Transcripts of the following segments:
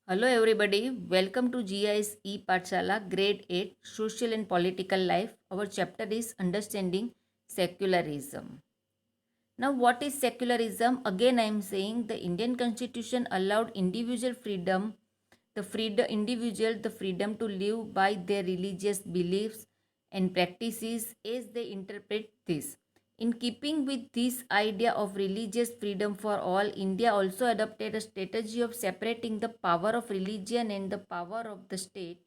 Hello everybody, welcome to GIS Pathshala Grade 8 Social and Political Life. Our chapter is Understanding Secularism. Now what is secularism? Again I am saying the Indian Constitution allowed individual freedom, the freedom to live by their religious beliefs and practices as they interpret this. In keeping with this idea of religious freedom for all, India also adopted a strategy of separating the power of religion and the power of the state,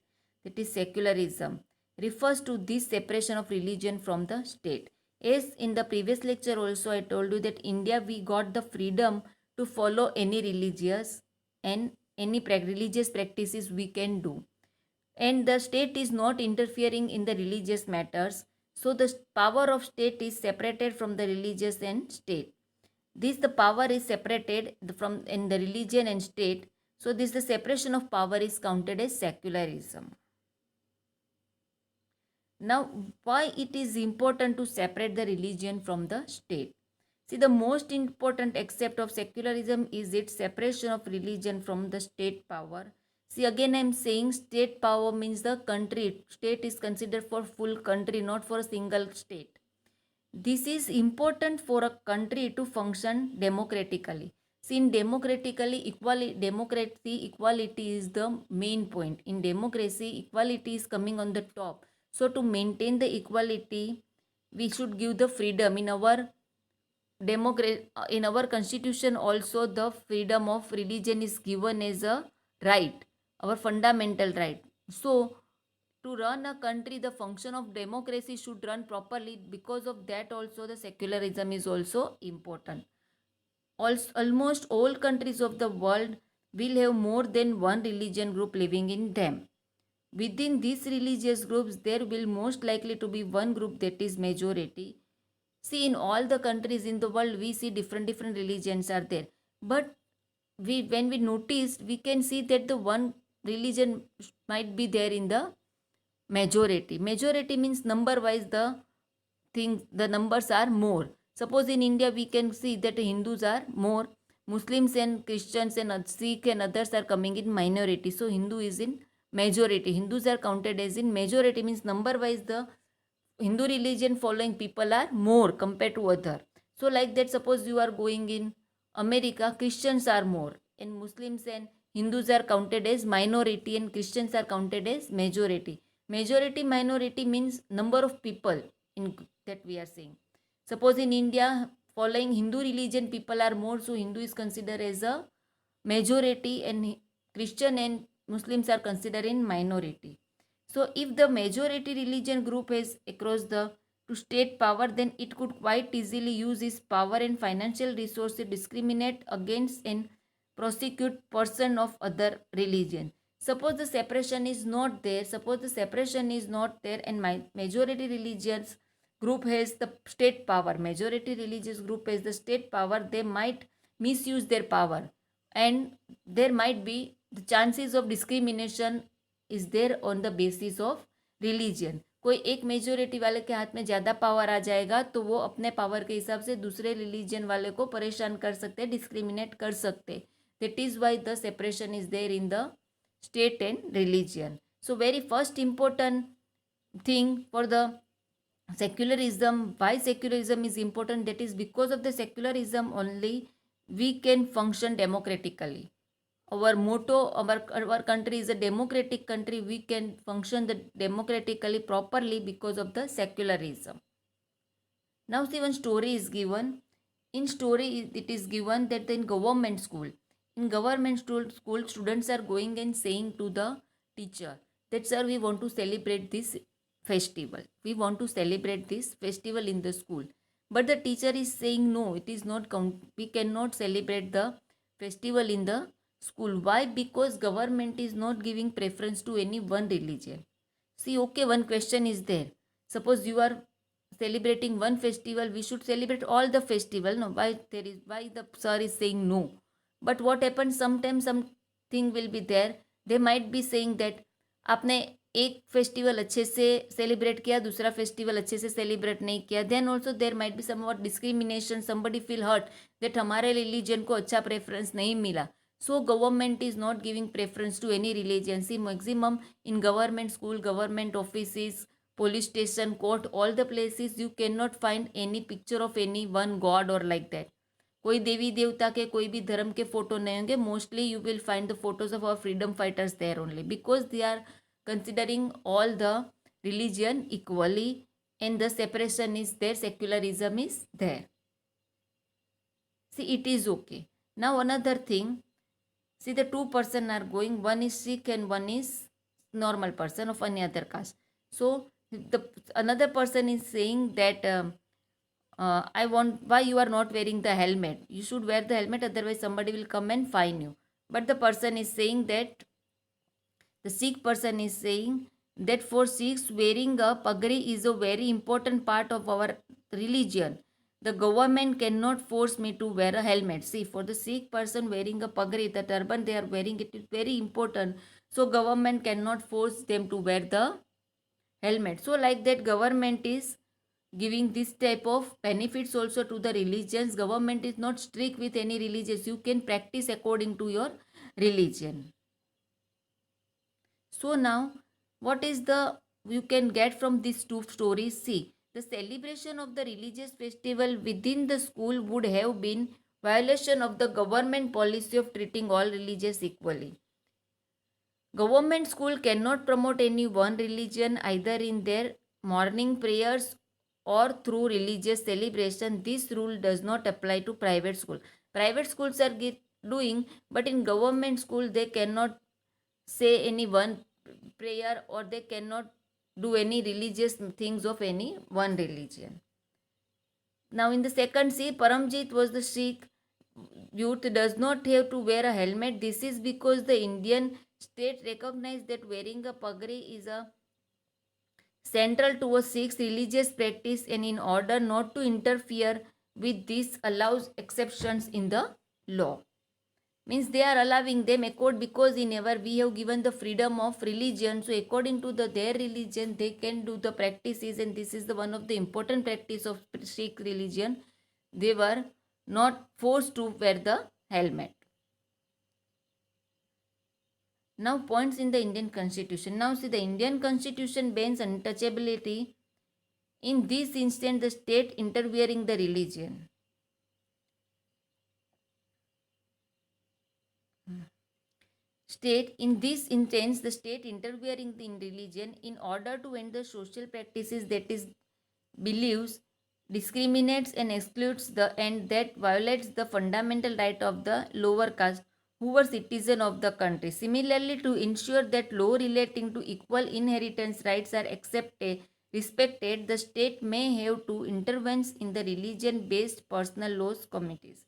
that is secularism, refers to this separation of religion from the state. As in the previous lecture also I told you that India we got the freedom to follow any religious and any religious practices we can do, and the state is not interfering in the religious matters, so the power of state is separated from the religious and state. This the power is separated from in the religion and state, so this the separation of power is counted as secularism. Now why it is important to separate the religion from the state? See, the most important aspect of secularism is its separation of religion from the state power. See, again I am saying state power means the country. State is considered for full country, not for a single state. This is important for a country to function democratically. See, in democracy, equality is the main point. In democracy, equality is coming on the top. So, to maintain the equality, we should give the freedom in our in our constitution. Also the freedom of religion is given as a right, our fundamental right. So to run a country, the function of democracy should run properly. Because of that also the secularism is also important. Also, almost all countries of the world will have more than one religion group living in them. Within these religious groups there will most likely to be one group that is majority. See, in all the countries in the world, we see different religions are there. But when we notice, we can see that the one religion might be there in the majority. Majority means number wise the numbers are more. Suppose in India we can see that Hindus are more, Muslims and Christians and Sikh and others are coming in minority. So Hindu is in majority. Hindus are counted as in majority, means number wise the Hindu religion following people are more compared to other. So like that, suppose you are going in America, Christians are more and Muslims and Hindus are counted as minority and Christians are counted as majority. Majority minority means number of people in that we are saying. Suppose in India following Hindu religion people are more, so Hindu is considered as a majority and Christian and Muslims are considered in minority. So if the majority religion group has across the to state power, then it could quite easily use its power and financial resources to discriminate against and prosecute person of other religion. Suppose the separation is not there. Suppose the separation is not there, and my majority religions group has the state power. Majority religious group has the state power. They might misuse their power, and there might be the chances of discrimination is there on the basis of religion. कोई एक majority वाले के हाथ में ज़्यादा power आ जाएगा तो वो अपने पावर के हिसाब से दूसरे रिलीजन वाले को परेशान कर सकते, डिस्क्रिमिनेट कर सकते. That is why the separation is there in the state and religion. So very first important thing for the secularism, why secularism is important, that is because of the secularism only we can function democratically. Our motto, our country is a democratic country. We can function the democratically properly because of the secularism. Now see, one story is given. In story it is given that in government school, students are going and saying to the teacher that sir, we want to celebrate this festival, we want to celebrate this festival in the school. But the teacher is saying no, it is not we cannot celebrate the festival in the school. Why? Because government is not giving preference to any one religion. See, okay, one question is there. Suppose you are celebrating one festival, we should celebrate all the festival. No, why the sir is saying no? But what happens, sometimes something will be there. They might be saying that आपने एक festival अच्छे से celebrate किया, दूसरा festival अच्छे से celebrate नहीं किया, then also there might be somewhat discrimination, somebody feel hurt that हमारे रिलीजन को अच्छा प्रेफरेंस नहीं मिला. So government is not giving preference to any religion. See, maximum in government school, government offices, police station, court, all the places you cannot find any picture of any one god or like that. कोई देवी देवता के कोई भी धर्म के photo नहीं होंगे. Mostly you will find the photos of our freedom fighters there only because they are considering all the religion equally and the separation is there, secularism is there. See, it is okay. Now another thing, see the two person are going, one is Sikh and one is normal person of any other caste. So the another person is saying that I want, why you are not wearing the helmet, you should wear the helmet, otherwise somebody will come and fine you. But the person is saying that, the Sikh person is saying that for Sikhs wearing a pagri is a very important part of our religion. The government cannot force me to wear a helmet. See, for the Sikh person wearing a pagri, the turban they are wearing, it is very important. So government cannot force them to wear the helmet. So like that, government is giving this type of benefits also to the religions. Government is not strict with any religions. You can practice according to your religion. So now, what is the you can get from these two stories? See, the celebration of the religious festival within the school would have been violation of the government policy of treating all religions equally. Government school cannot promote any one religion either in their morning prayers or through religious celebration. This rule does not apply to private school. Private schools are doing, but in government school they cannot say any one prayer or they cannot do any religious things of any one religion. Now in the second, see, Paramjit was the Sikh youth does not have to wear a helmet. This is because the Indian state recognized that wearing a pagri is a central to a Sikh religious practice, and in order not to interfere with this allows exceptions in the law. Means they are allowing them accord because in our we have given the freedom of religion. So according to their religion they can do the practices, and this is the one of the important practice of Sikh religion. They were not forced to wear the helmet. Now points in the Indian Constitution. Now see, the Indian Constitution bans untouchability. In this instance the state interfering the religion. State, in this instance, the state interfering in religion in order to end the social practices that is believes, discriminates and excludes the and that violates the fundamental right of the lower caste who were citizen of the country. Similarly, to ensure that law relating to equal inheritance rights are respected, the state may have to intervene in the religion-based personal laws committees.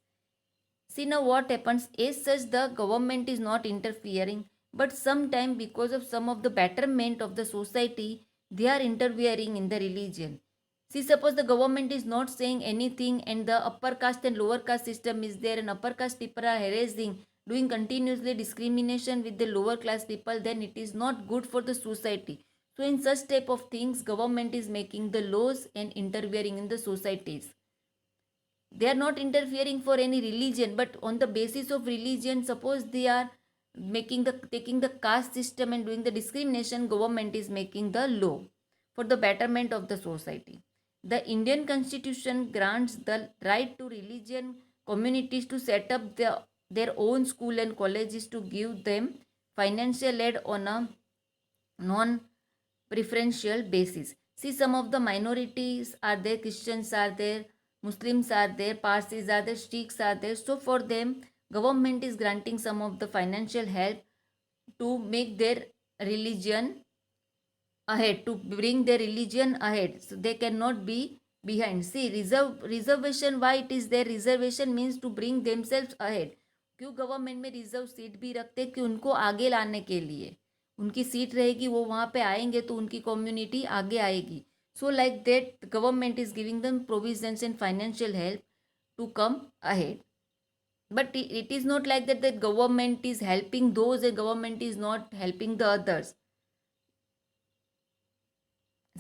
See now what happens, as such the government is not interfering, but sometime because of some of the betterment of the society, they are interfering in the religion. See, suppose the government is not saying anything and the upper caste and lower caste system is there and upper caste people are harassing, doing continuously discrimination with the lower class people, then it is not good for the society. So in such type of things, government is making the laws and interfering in the societies. They are not interfering for any religion, but on the basis of religion, suppose they are taking the caste system and doing the discrimination, government is making the law for the betterment of the society. The Indian Constitution grants the right to religion communities to set up their own school and colleges to give them financial aid on a non-preferential basis. See, some of the minorities are there, Christians are there, Muslims are there, Parsis are there, Sikhs are there. So for them, government is granting some of the financial help to make their religion ahead, to bring their religion ahead. So they cannot be behind. See, reservation, why it is there? Reservation means to bring themselves ahead. क्यों government में reserve seat भी रखते कि उनको आगे लाने के लिए, उनकी सीट रहेगी, वो वहाँ पे आएंगे तो उनकी कम्युनिटी आगे आएगी. So like that, the government is giving them provisions and financial help to come ahead. But it is not like that the government is helping those and government is not helping the others.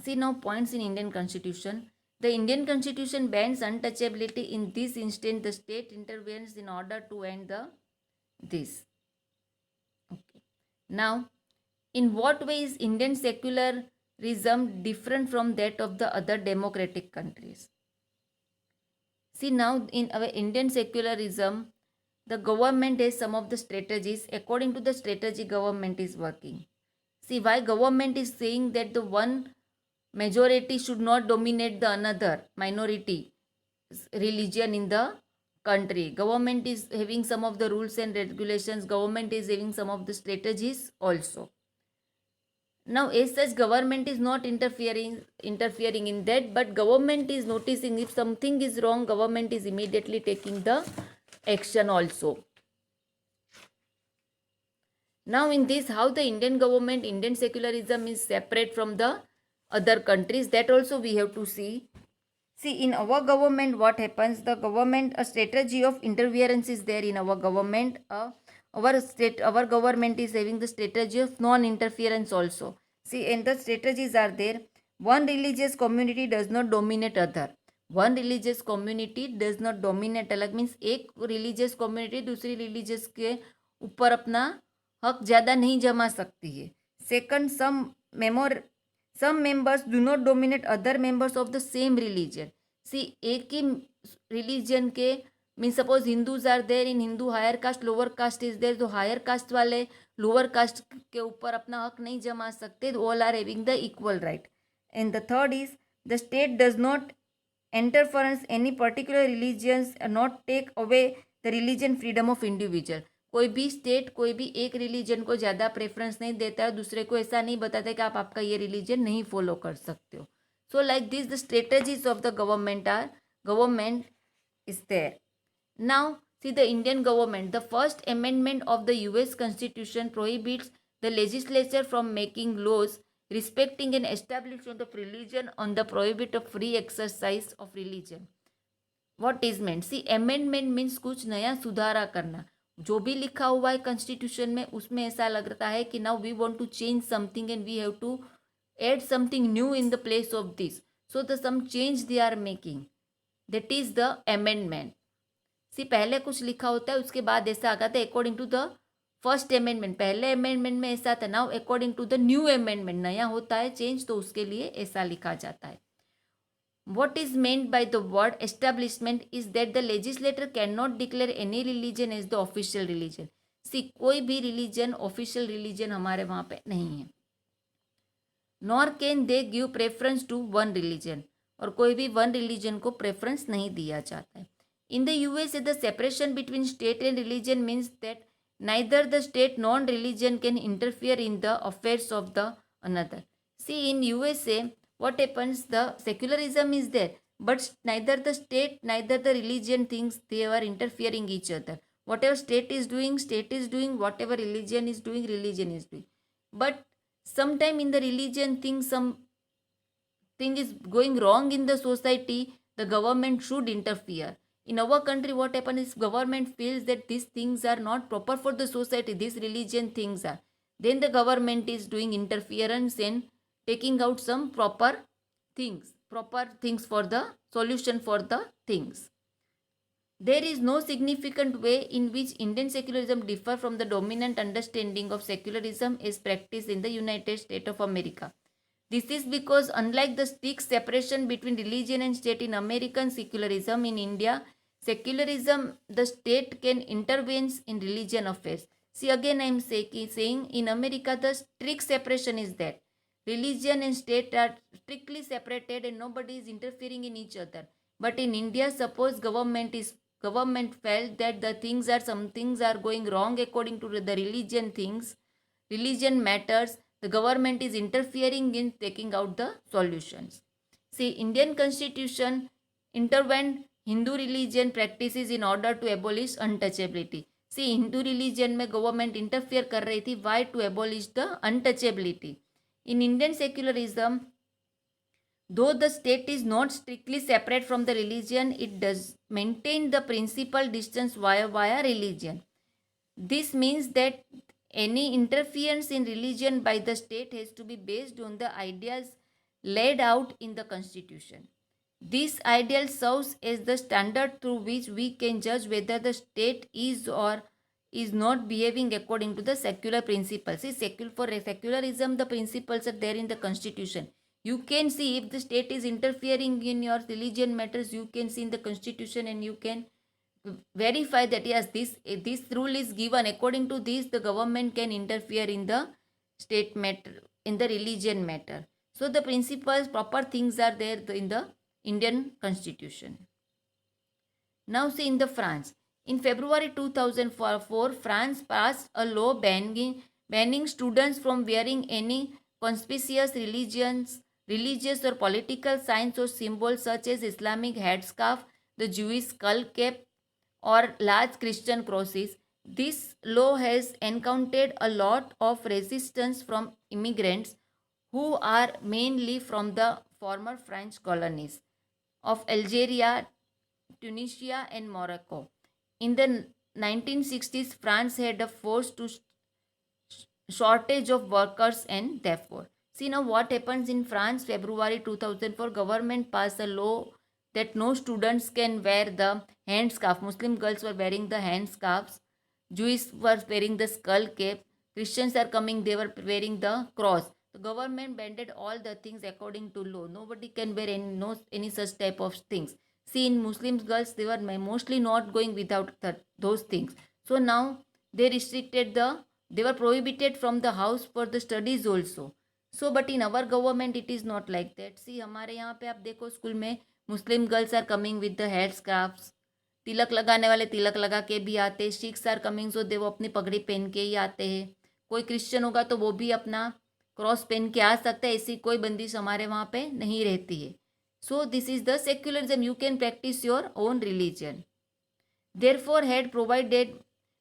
See now points in Indian Constitution. The Indian Constitution bans untouchability. In this instance, the state intervenes in order to end the this. Okay. Now, in what way is Indian secularism different from that of the other democratic countries? See, now in our Indian secularism, the government has some of the strategies. According to the strategy, government is working. See, why government is saying that the one majority should not dominate the another minority religion in the country. Government is having some of the rules and regulations. Government is having some of the strategies also. Now, as such, government is not interfering in that, but government is noticing if something is wrong, government is immediately taking the action also. Now, in this, how the Indian government, Indian secularism is separate from the other countries, that also we have to see. See, in our government, what happens? The government, a strategy of interference is there in our government. Our government is having the strategy of non-interference also. See, and the strategies are there. One religious community does not dominate other. One religious community does not dominate अलग means एक religious community दूसरी religious के ऊपर अपना हक ज़्यादा नहीं जमा सकती है. Second, some members do not dominate other members of the same religion. See, एक ही religion के mean suppose Hindus are there in Hindu higher caste lower caste is there तो हायर कास्ट वाले लोअर कास्ट के ऊपर अपना हक नहीं जमा सकते. All are having the equal right. And the third is the state does not interference any particular religions not take away the religion freedom of individual. कोई भी स्टेट कोई भी एक रिलीजन को ज़्यादा प्रेफरेंस नहीं देता है, दूसरे को ऐसा नहीं बताता कि आप आपका ये रिलीजन नहीं फॉलो कर सकते हो. So like this the strategies of the government is there. Now, see the Indian government. The first amendment of the US Constitution prohibits the legislature from making laws respecting an establishment of religion on the prohibit of free exercise of religion. What is meant? See, amendment means कुछ नया सुधारा करना. जो भी लिखा हुआ है constitution में उसमें ऐसा लगता है कि now we want to change something and we have to add something new in the place of this. So the some change they are making. That is the amendment. सी पहले कुछ लिखा होता है उसके बाद ऐसा आता है according to the first amendment. पहले अमेंडमेंट में ऐसा था. Now according to the new amendment नया होता है चेंज तो उसके लिए ऐसा लिखा जाता है. What is meant by the word establishment is that the legislator cannot declare any religion as the official religion. सी कोई भी रिलीजन ऑफिशियल रिलीजन हमारे वहाँ पे नहीं है. Nor can they give preference to one religion. और कोई भी वन रिलीजन को प्रेफरेंस नहीं दिया जाता है. In the USA, the separation between state and religion means that neither the state nor religion can interfere in the affairs of the another. See, in USA, what happens? The secularism is there, but neither the state, neither the religion thinks they are interfering each other. Whatever state is doing. Whatever religion is doing. But sometime in the religion thing, something is going wrong in the society, the government should interfere. In our country, what happens is government feels that these things are not proper for the society, these religion things are. Then the government is doing interference and taking out some proper things for the solution for the things. There is no significant way in which Indian secularism differ from the dominant understanding of secularism as practiced in the United States of America. This is because unlike the strict separation between religion and state in American secularism, in India, secularism, the state can intervene in religion affairs. See, again I am saying in America the strict separation is there. Religion and state are strictly separated and nobody is interfering in each other. But in India, suppose government felt that some things are going wrong according to the religion matters. The government is interfering in taking out the solutions. See, Indian Constitution intervened Hindu religion practices in order to abolish untouchability. See, Hindu religion में government interfere कर रही थी. Why? To abolish the untouchability. In Indian secularism, though the state is not strictly separate from the religion, it does maintain the principal distance via religion. This means that any interference in religion by the state has to be based on the ideas laid out in the constitution. This ideal serves as the standard through which we can judge whether the state is or is not behaving according to the secular principles. See, for secularism, the principles are there in the constitution. You can see if the state is interfering in your religion matters, you can see in the constitution and you can verify that yes, this rule is given. According to this, the government can interfere in the state matter, in the religion matter. So the principles, proper things are there in the Indian constitution. Now see in the France. In February 2004, France passed a law banning students from wearing any conspicuous religious or political signs or symbols such as Islamic headscarf, the Jewish skull cap, or large Christian crosses. This law has encountered a lot of resistance from immigrants who are mainly from the former French colonies of Algeria, Tunisia, and Morocco. In the 1960s, France had a forced to shortage of workers, and therefore, see now what happens in France. February 2004, government passed a law that no students can wear the hand scarf. Muslim girls were wearing the hand scarves. Jews were wearing the skull cap. Christians are coming, they were wearing the cross. The government banned all the things according to law. Nobody can wear any such type of things. See, in Muslim girls, they were mostly not going without those things. So now they restricted they were prohibited from the house for the studies also. So but in our government it is not like that. See, हमारे यहाँ पे आप देखो school में Muslim girls are coming with the hair scarfs. तिलक लगाने वाले तिलक लगा के भी आते हैं. Sikhs are coming so they वो अपनी पगड़ी पहन के ही आते हैं. कोई क्रिश्चियन होगा तो वो भी अपना क्रॉस पहन के आ सकता है. ऐसी कोई बंदिश हमारे वहाँ पे नहीं रहती है. So this is the secularism. You can practice your own religion. Therefore, had provided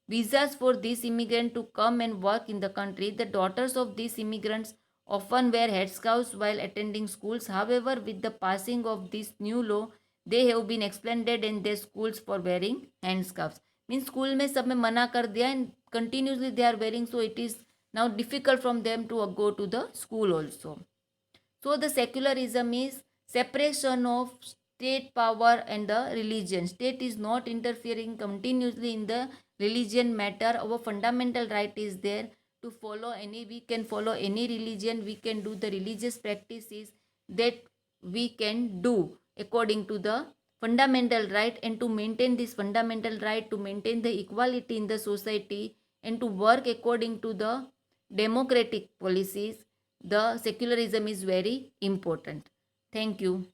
visas for these immigrants to come and work in the country. The daughters of these immigrants often wear headscarves while attending schools. However, with the passing of this new law, they have been expanded in their schools for wearing handscarves. Means school में सब में मना कर दिया and continuously they are wearing, so it is now difficult from them to go to the school also. So the secularism is separation of state power and the religion. State is not interfering continuously in the religion matter. Our fundamental right is there to follow we can follow any religion. We can do the religious practices that we can do according to the fundamental right, and to maintain this fundamental right, to maintain the equality in the society, and to work according to the democratic policies, the secularism is very important. Thank you.